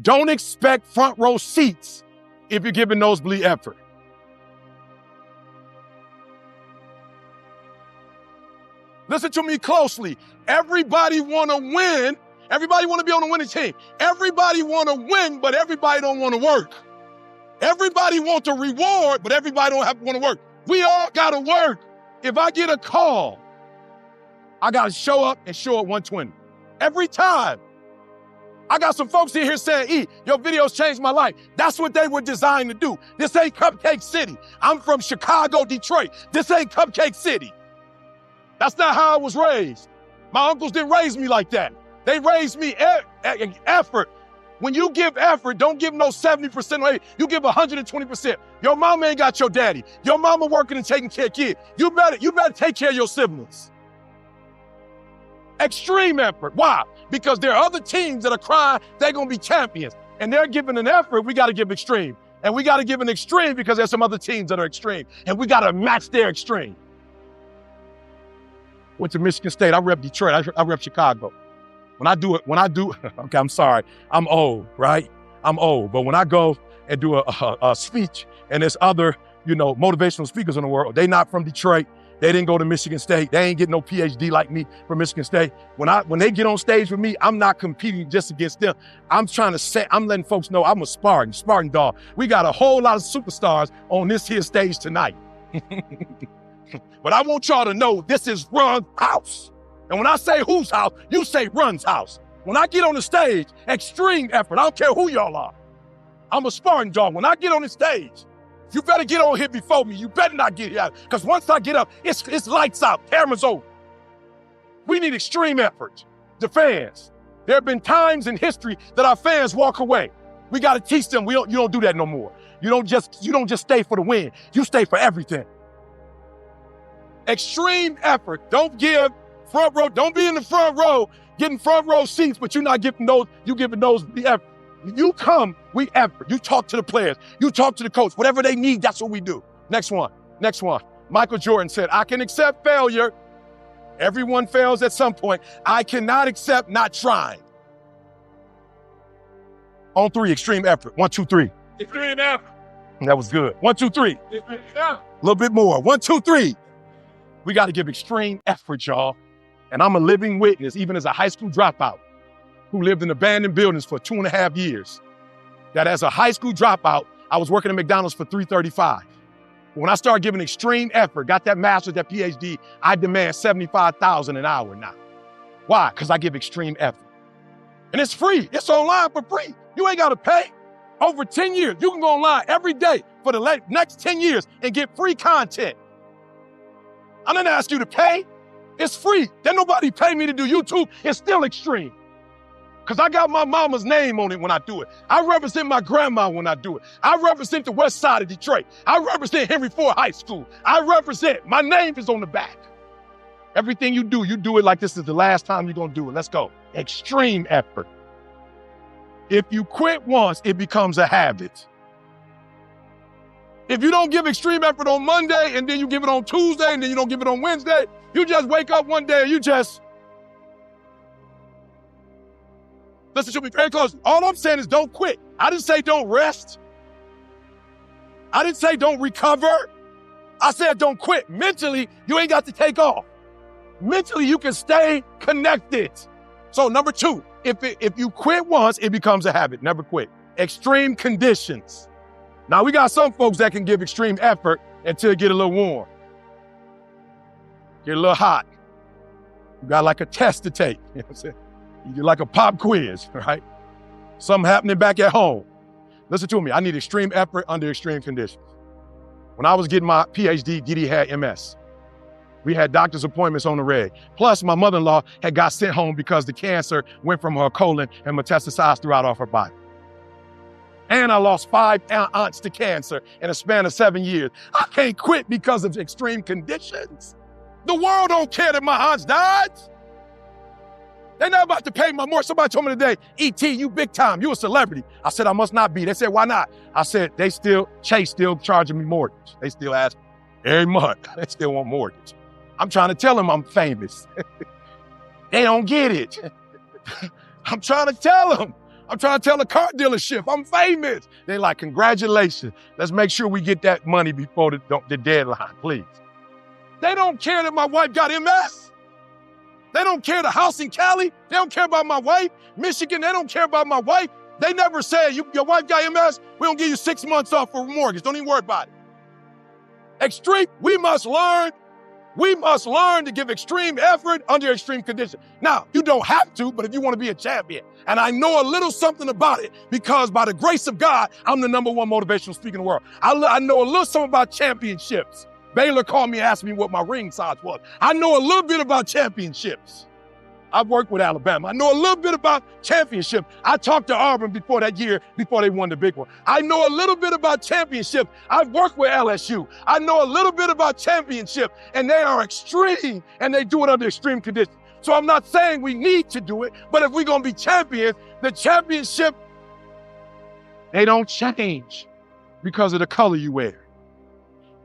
Don't expect front row seats if you're giving nosebleed effort. Listen to me closely. Everybody want to win. Everybody want to be on the winning team. Everybody want to win, but everybody don't want to work. Everybody want the reward, but everybody don't want to work. We all got to work. If I get a call, I got to show up and show up 120. Every time. I got some folks in here saying, E, your videos changed my life. That's what they were designed to do. This ain't Cupcake City. I'm from Chicago, Detroit. This ain't Cupcake City. That's not how I was raised. My uncles didn't raise me like that. They raised me effort. When you give effort, don't give no 70%. You give 120%. Your mama ain't got your daddy. Your mama working and taking care of kids. You better take care of your siblings. Extreme effort. Why? Because there are other teams that are crying they're going to be champions. And they're giving an effort, we got to give extreme. And we got to give an extreme because there's some other teams that are extreme. And we got to match their extreme. Went to Michigan State. I rep Detroit. I rep Chicago. When I do, okay, I'm sorry. I'm old, right? I'm old. But when I go and do a speech and there's other, motivational speakers in the world, they not from Detroit. They didn't go to Michigan State. They ain't getting no PhD like me from Michigan State. When they get on stage with me, I'm not competing just against them. I'm letting folks know I'm a Spartan dog. We got a whole lot of superstars on this here stage tonight. But I want y'all to know this is Run's house. And when I say whose house, you say Run's house. When I get on the stage, extreme effort. I don't care who y'all are. I'm a Spartan dog. When I get on the stage, you better get on here before me. You better not get here. Because once I get up, it's lights out, cameras over. We need extreme effort. The fans. There have been times in history that our fans walk away. We got to teach them you don't do that no more. You don't just stay for the win. You stay for everything. Extreme effort. Don't give front row. Don't be in the front row getting front row seats, but you're not giving those. You giving those the effort. You come, we effort. You talk to the players. You talk to the coach. Whatever they need, that's what we do. Next one. Michael Jordan said, I can accept failure. Everyone fails at some point. I cannot accept not trying. On three, extreme effort. 1, 2, 3. Extreme effort. That was good. 1, 2, 3. Yeah. A little bit more. 1, 2, 3. We got to give extreme effort, y'all. And I'm a living witness, even as a high school dropout who lived in abandoned buildings for 2.5 years, that as a high school dropout, I was working at McDonald's for $3.35. When I started giving extreme effort, got that master's, that PhD, I demand $75,000 an hour now. Why? Because I give extreme effort. And it's free. It's online for free. You ain't got to pay. Over 10 years, you can go online every day for the next 10 years and get free content. I didn't ask you to pay. It's free. Then nobody pay me to do YouTube. It's still extreme. Because I got my mama's name on it when I do it. I represent my grandma when I do it. I represent the west side of Detroit. I represent Henry Ford High School. My name is on the back. Everything you do it like this is the last time you're going to do it. Let's go. Extreme effort. If you quit once, it becomes a habit. If you don't give extreme effort on Monday and then you give it on Tuesday and then you don't give it on Wednesday, you just wake up one day and listen to me very close. All I'm saying is don't quit. I didn't say don't rest. I didn't say don't recover. I said don't quit. Mentally, you ain't got to take off. Mentally, you can stay connected. So number 2, if you quit once, it becomes a habit. Never quit. Extreme conditions. Now, we got some folks that can give extreme effort until it get a little warm. Get a little hot. You got like a test to take. You know what I'm saying? You like a pop quiz, right? Something happening back at home. Listen to me. I need extreme effort under extreme conditions. When I was getting my PhD, Didi had MS. We had doctor's appointments on the reg. Plus, my mother-in-law had got sent home because the cancer went from her colon and metastasized throughout all of her body. And I lost 5 aunts to cancer in a span of 7 years. I can't quit because of extreme conditions. The world don't care that my aunts died. They're not about to pay my mortgage. Somebody told me today, E.T., you big time, you a celebrity. I said, I must not be. They said, why not? I said, Chase still charging me mortgage. They still ask every month. They still want mortgage. I'm trying to tell them I'm famous. They don't get it. I'm trying to tell them I'm trying to tell a car dealership I'm famous. They're like, congratulations. Let's make sure we get that money before the deadline, please. They don't care that my wife got MS. They don't care the house in Cali. They don't care about my wife. Michigan, they don't care about my wife. They never said, your wife got MS, we're going to give you 6 months off for a mortgage. Don't even worry about it. Extreme, we must learn to give extreme effort under extreme conditions. Now, you don't have to, but if you want to be a champion, and I know a little something about it because by the grace of God, I'm the #1 motivational speaker in the world. I know a little something about championships. Baylor called me and asked me what my ring size was. I know a little bit about championships. I've worked with Alabama. I know a little bit about championship. I talked to Auburn before that year, before they won the big one. I know a little bit about championship. I've worked with LSU. I know a little bit about championship, and they are extreme, and they do it under extreme conditions. So I'm not saying we need to do it, but if we're going to be champions, the championship, they don't change because of the color you wear.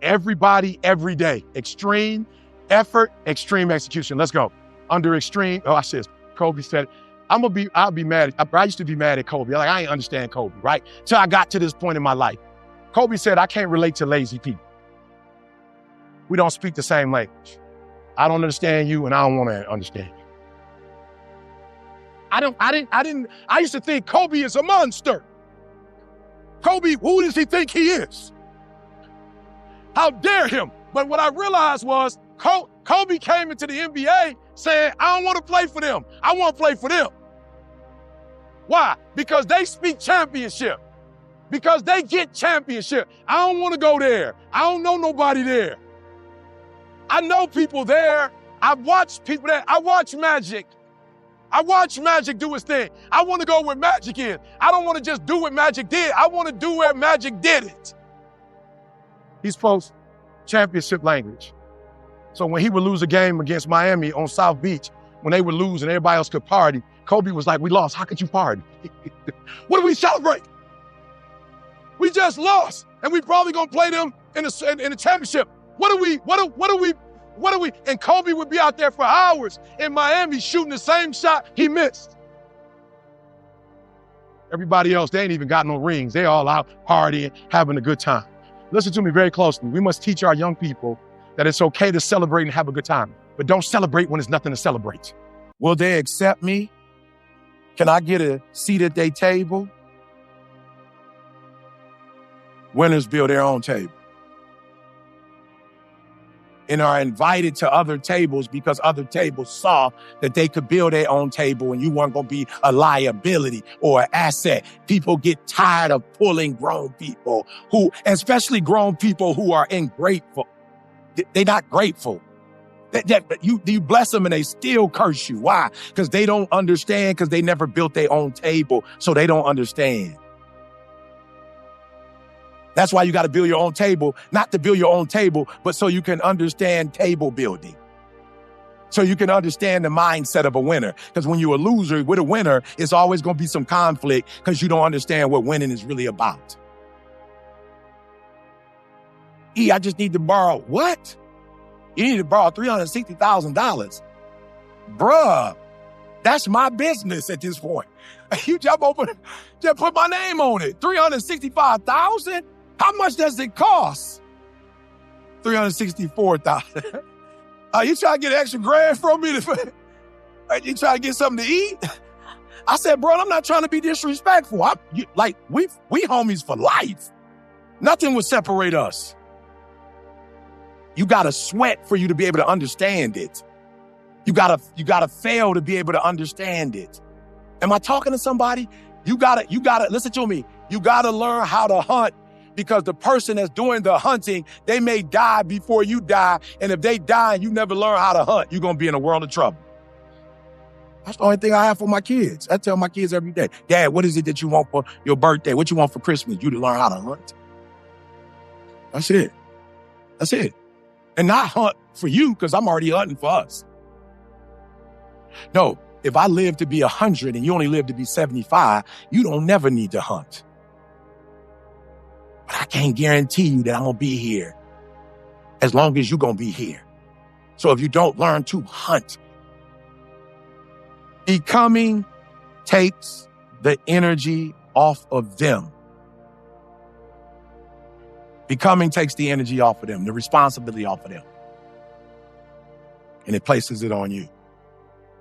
Everybody, every day, extreme effort, extreme execution. Let's go. Under extreme, I said, Kobe said, I'll be mad. I used to be mad at Kobe. Like, I ain't understand Kobe, right? Till I got to this point in my life. Kobe said, I can't relate to lazy people. We don't speak the same language. I don't understand you, and I don't want to understand you. I used to think Kobe is a monster. Kobe, who does he think he is? How dare him? But what I realized was Kobe came into the NBA saying, I don't want to play for them. I want to play for them. Why? Because they speak championship. Because they get championship. I don't want to go there. I don't know nobody there. I know people there. I've watched people there. I watch Magic. I watch Magic do his thing. I want to go where Magic is. I don't want to just do what Magic did. I want to do where Magic did it. He spoke championship language. So when he would lose a game against Miami on South Beach, when they would lose and everybody else could party, Kobe was like, we lost. How could you party? What do we celebrate? We just lost. And we probably gonna play them in the championship. What do we? And Kobe would be out there for hours in Miami shooting the same shot he missed. Everybody else, they ain't even got no rings. They all out partying, having a good time. Listen to me very closely. We must teach our young people that it's okay to celebrate and have a good time, but don't celebrate when there's nothing to celebrate. Will they accept me? Can I get a seat at their table? Winners build their own table and are invited to other tables because other tables saw that they could build their own table and you weren't going to be a liability or an asset. People get tired of pulling grown people especially grown people who are ungrateful. They're not grateful. You bless them and they still curse you. Why? Because they don't understand, because they never built their own table, so they don't understand. That's why you got to build your own table, not to build your own table, but so you can understand table building. So you can understand the mindset of a winner. Because when you're a loser with a winner, it's always going to be some conflict because you don't understand what winning is really about. I just need to borrow. What? You need to borrow $360,000. Bruh, that's my business at this point. You jump over, just put my name on it. $365,000? How much does it cost? $364,000. You trying to get an extra grand from me? You trying to get something to eat? I said, bro, I'm not trying to be disrespectful. We homies for life. Nothing will separate us. You gotta sweat for you to be able to understand it. You gotta fail to be able to understand it. Am I talking to somebody? You gotta listen to me. You gotta learn how to hunt, because the person that's doing the hunting, they may die before you die. And if they die and you never learn how to hunt, you're gonna be in a world of trouble. That's the only thing I have for my kids. I tell my kids every day, Dad, what is it that you want for your birthday? What you want for Christmas? You to learn how to hunt. That's it. That's it. And not hunt for you, because I'm already hunting for us. No, if I live to be 100 and you only live to be 75, you don't never need to hunt. But I can't guarantee you that I'm going to be here as long as you're going to be here. So if you don't learn to hunt, becoming takes the energy off of them. Becoming takes the energy off of them, the responsibility off of them. And it places it on you.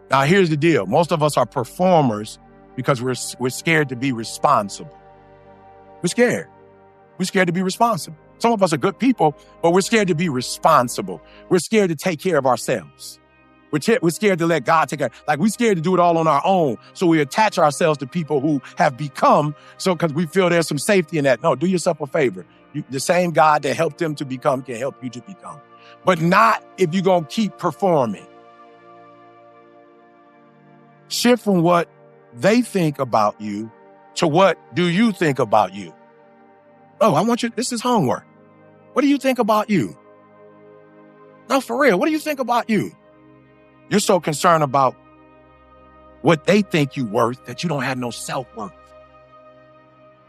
Now, here's the deal. Most of us are performers because we're scared to be responsible. We're scared. We're scared to be responsible. Some of us are good people, but we're scared to be responsible. We're scared to take care of ourselves. We're scared to let God take care. Like, we're scared to do it all on our own. So we attach ourselves to people who have become, because we feel there's some safety in that. No, do yourself a favor. The same God that helped them to become can help you to become. But not if you're going to keep performing. Shift from what they think about you to what do you think about you. Oh, I want you, this is homework. What do you think about you? No, for real, what do you think about you? You're so concerned about what they think you're worth that you don't have no self-worth.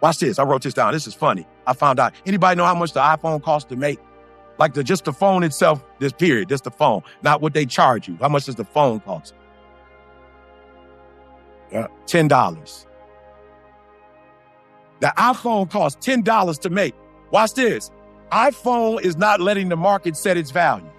Watch this. I wrote this down. This is funny. I found out. Anybody know how much the iPhone costs to make? Like just the phone itself, this period, just the phone, not what they charge you. How much does the phone cost? $10. The iPhone costs $10 to make. Watch this. iPhone is not letting the market set its value.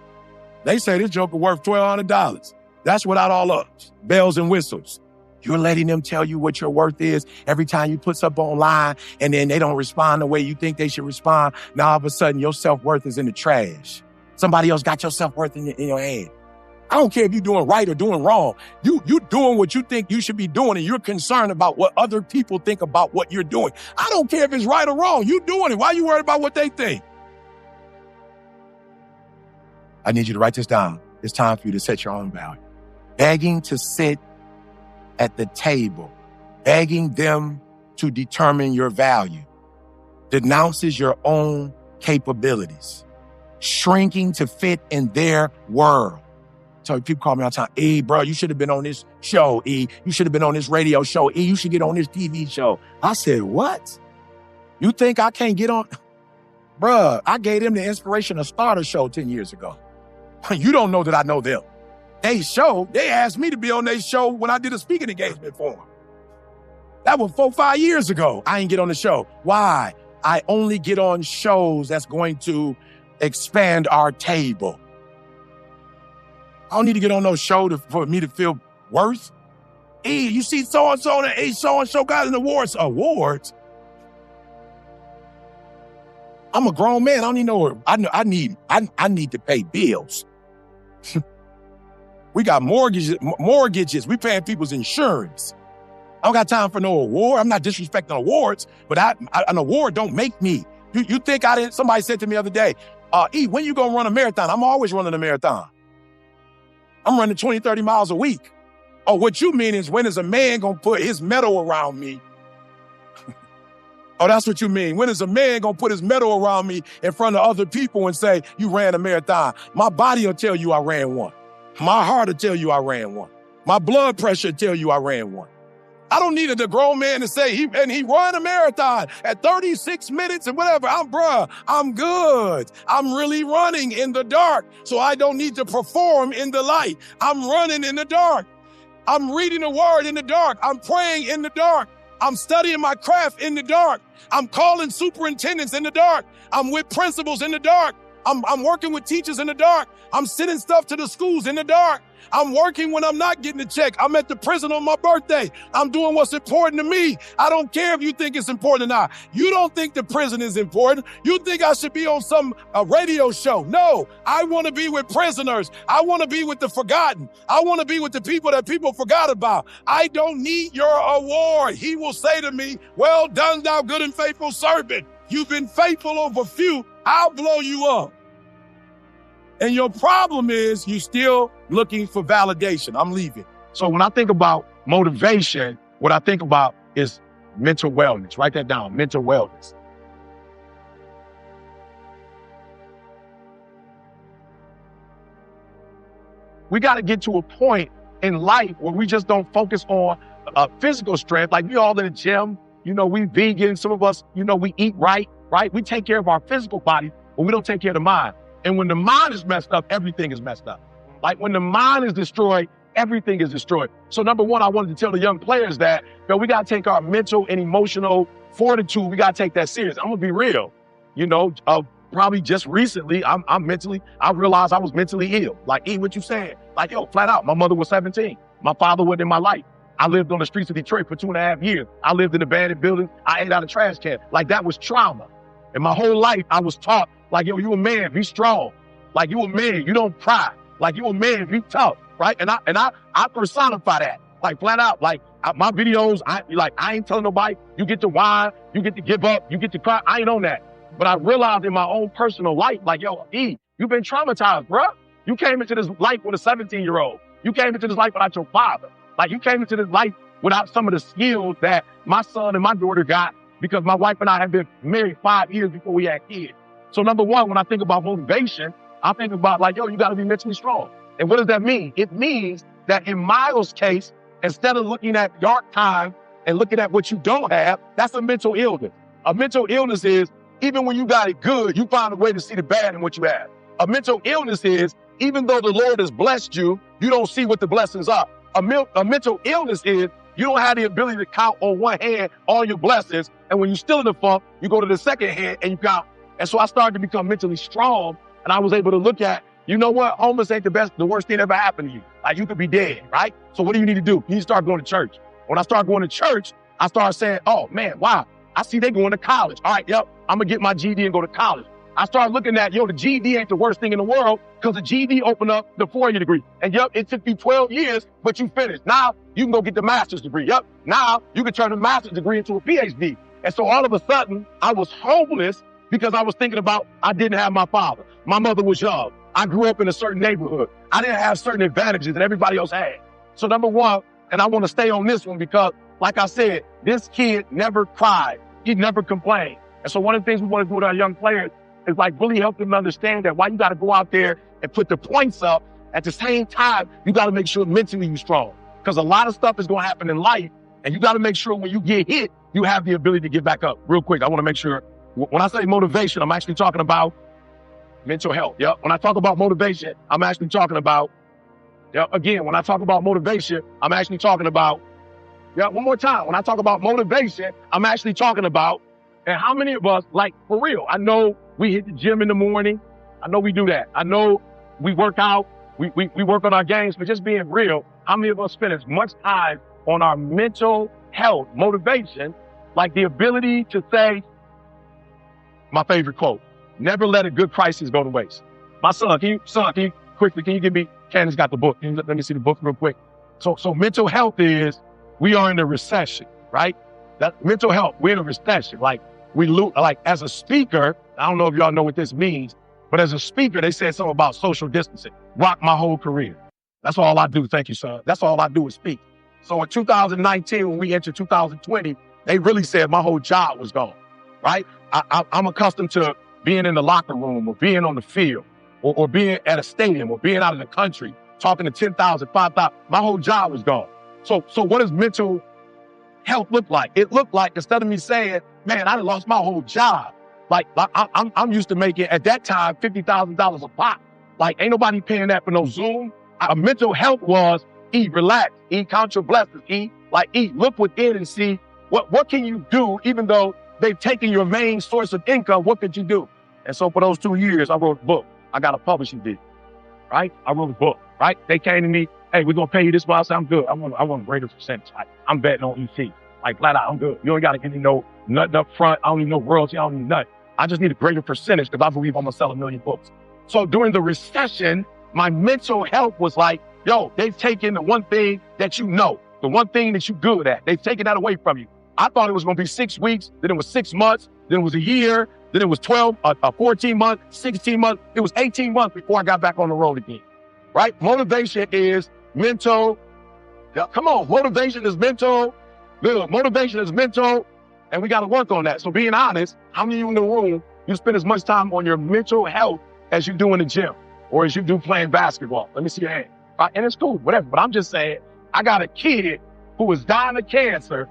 They say this joker worth $1,200. That's without all the bells and whistles. You're letting them tell you what your worth is every time you put something online, and then they don't respond the way you think they should respond. Now, all of a sudden, your self-worth is in the trash. Somebody else got your self-worth in your hand. I don't care if you're doing right or doing wrong. You doing what you think you should be doing, and you're concerned about what other people think about what you're doing. I don't care if it's right or wrong. You doing it. Why are you worried about what they think? I need you to write this down. It's time for you to set your own value. Begging to sit at the table, begging them to determine your value, denounces your own capabilities, shrinking to fit in their world. So people call me all the time, E, bro, you should have been on this show, E. You should have been on this radio show, E. You should get on this TV show. I said, what? You think I can't get on? Bruh, I gave them the inspiration to start a show 10 years ago. You don't know that I know them. They asked me to be on their show when I did a speaking engagement for them. That was 4-5 years ago. I ain't get on the show. Why? I only get on shows that's going to expand our table. I don't need to get on no show for me to feel worth. Hey, you see so-and-so and so-and-so got an awards. Awards? I'm a grown man. I don't even know. I need to pay bills. We got mortgages. We paying people's insurance. I don't got time for no award. I'm not disrespecting awards, but an award don't make me. You think I didn't? Somebody said to me the other day, E, when you gonna run a marathon? I'm always running a marathon. I'm running 20, 30 miles a week. Oh, what you mean is when is a man gonna put his medal around me? Oh, that's what you mean. When is a man gonna put his medal around me in front of other people and say, you ran a marathon? My body will tell you I ran one. My heart will tell you I ran one. My blood pressure will tell you I ran one. I don't need a grown man to say he ran a marathon at 36 minutes and whatever. I'm good. I'm really running in the dark, so I don't need to perform in the light. I'm running in the dark. I'm reading the word in the dark. I'm praying in the dark. I'm studying my craft in the dark. I'm calling superintendents in the dark. I'm with principals in the dark. I'm working with teachers in the dark. I'm sending stuff to the schools in the dark. I'm working when I'm not getting a check. I'm at the prison on my birthday. I'm doing what's important to me. I don't care if you think it's important or not. You don't think the prison is important. You think I should be on some radio show. No, I want to be with prisoners. I want to be with the forgotten. I want to be with the people that people forgot about. I don't need your award. He will say to me, well done, thou good and faithful servant. You've been faithful over few. I'll blow you up. And your problem is you're still looking for validation. I'm leaving. So when I think about motivation, what I think about is mental wellness. Write that down, mental wellness. We got to get to a point in life where we just don't focus on physical strength. Like we all in the gym, we vegan. Some of us, we eat right? We take care of our physical body, but we don't take care of the mind. And when the mind is messed up, everything is messed up. Like when the mind is destroyed, everything is destroyed. So number one, I wanted to tell the young players that, we got to take our mental and emotional fortitude. We got to take that serious. I'm going to be real. Probably just recently, I realized I was mentally ill. Like, what you saying? Like, flat out, my mother was 17. My father wasn't in my life. I lived on the streets of Detroit for 2.5 years. I lived in abandoned buildings. I ate out of trash can. Like, that was trauma. And my whole life, I was taught, like, you a man, be strong. Like, you a man, you don't cry. Like, you a man, be tough, right? And I personify that, like, flat out. Like, my videos, I ain't telling nobody, you get to whine, you get to give up, you get to cry. I ain't on that. But I realized in my own personal life, like, you've been traumatized, bro. You came into this life with a 17-year-old. You came into this life without your father. Like, you came into this life without some of the skills that my son and my daughter got, because my wife and I have been married 5 years before we had kids. So number one, when I think about motivation, I think about like, you got to be mentally strong. And what does that mean? It means that in Miles' case, instead of looking at dark time and looking at what you don't have, that's a mental illness. A mental illness is, even when you got it good, you find a way to see the bad in what you have. A mental illness is, even though the Lord has blessed you, you don't see what the blessings are. A mental illness is, you don't have the ability to count on one hand all your blessings. And when you're still in the funk, you go to the second hand and you count. And so I started to become mentally strong, and I was able to look at, you know what? Homeless ain't the worst thing that ever happened to you. Like, you could be dead, right? So what do you need to do? You need to start going to church. When I started going to church, I started saying, oh man, wow, I see they going to college. All right, I'm gonna get my GED and go to college. I started looking at, the GED ain't the worst thing in the world, because the GED opened up the 4-year degree. And it took you 12 years, but you finished. Now you can go get the master's degree. Now you can turn the master's degree into a PhD. And so all of a sudden, I was homeless because I was thinking about, I didn't have my father. My mother was young. I grew up in a certain neighborhood. I didn't have certain advantages that everybody else had. So number one, and I want to stay on this one because, like I said, this kid never cried. He never complained. And so one of the things we want to do with our young players is like really help them understand that while you got to go out there and put the points up, at the same time, you got to make sure mentally you're strong. Because a lot of stuff is going to happen in life, and you got to make sure when you get hit, you have the ability to get back up. Real quick, I want to make sure, when I say motivation, I'm actually talking about mental health. When I talk about motivation, I'm actually talking about, again, when I talk about motivation, I'm actually talking about, one more time. When I talk about motivation, I'm actually talking about, and how many of us, like, for real, I know we hit the gym in the morning. I know we do that. I know we work out. We work on our games, but just being real, how many of us spend as much time on our mental health, motivation, like the ability to say, my favorite quote, never let a good crisis go to waste. My son, can you quickly, can you give me, Candace got the book. Let me see the book real quick. So mental health is, we are in a recession, right? That mental health, we're in a recession. Like, as a speaker, I don't know if y'all know what this means, but as a speaker, they said something about social distancing. Rocked my whole career. That's all I do. Thank you, son. That's all I do is speak. So in 2019, when we entered 2020, they really said my whole job was gone, right? I'm accustomed to being in the locker room or being on the field or being at a stadium or being out in the country, talking to 10,000, 5,000. My whole job was gone. So what does mental health look like? It looked like, instead of me saying, man, I lost my whole job. Like, I'm used to making, at that time, $50,000 a pop. Like, ain't nobody paying that for no Zoom. Mental health was, relax, count your blessings, look within and see what can you do, even though they've taken your main source of income, what could you do? And so for those 2 years, I wrote a book. I got a publishing deal, right? I wrote a book, right? They came to me, hey, we're going to pay you this much. I said, I'm good. I want a greater percentage. I'm betting on ET. Like, flat out, I'm good. You don't got to give me nothing up front. I don't need no royalty. I don't need nothing. I just need a greater percentage because I believe I'm going to sell 1 million books. So during the recession, my mental health was like, they've taken the one thing that you know, the one thing that you're good at. They've taken that away from you. I thought it was going to be 6 weeks, then it was 6 months, then it was a year, then it was 14 months, 16 months. It was 18 months before I got back on the road again, right? Motivation is mental. Come on, motivation is mental. Motivation is mental, and we got to work on that. So being honest, how many of you in the room, you spend as much time on your mental health as you do in the gym or as you do playing basketball? Let me see your hand. And it's cool, whatever. But I'm just saying, I got a kid who is dying of cancer.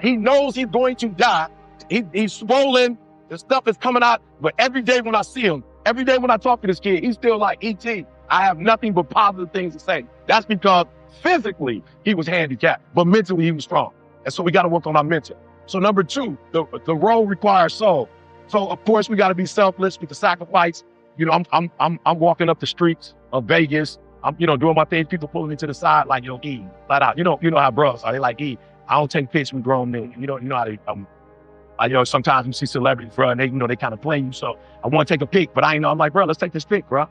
He knows he's going to die. He's swollen. The stuff is coming out. But every day when I see him, every day when I talk to this kid, he's still like, E.T., I have nothing but positive things to say. That's because physically he was handicapped, but mentally he was strong. And so we got to work on our mental. So number two, the role requires soul. So of course we got to be selfless with the sacrifice. You know, I'm walking up the streets of Vegas. I'm, doing my thing. People pulling me to the side like, E, flat out. You know how bros are. They like, E, I don't take pics with grown men. You know how they, sometimes you see celebrities, bro, and they kind of play you. So I want to take a pic, but I'm like, bro, let's take this pic, bro.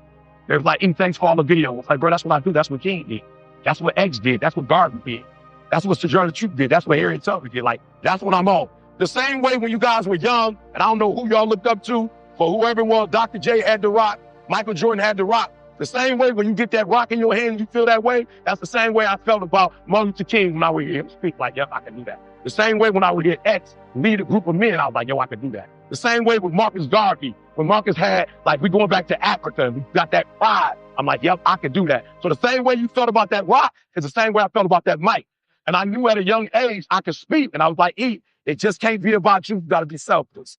They're like, E, thanks for all the video. It's like, bro, that's what I do. That's what King did. That's what X did. That's what Garden did. That's what Sojourner Truth did. That's what Harriet Tubman did. Like, that's what I'm on. The same way when you guys were young, and I don't know who y'all looked up to, but whoever it was, Dr. J had the rock, Michael Jordan had the rock. The same way when you get that rock in your hand and you feel that way, that's the same way I felt about Martin Luther King when I would hear him speak, like, yep, I can do that. The same way when I would hear X lead a group of men, I was like, yo, I can do that. The same way with Marcus Garvey, when Marcus had, like, we going back to Africa and we got that pride. I'm like, yep, I can do that. So the same way you felt about that rock is the same way I felt about that mic. And I knew at a young age I could speak. And I was like, E, it just can't be about you. You got to be selfless.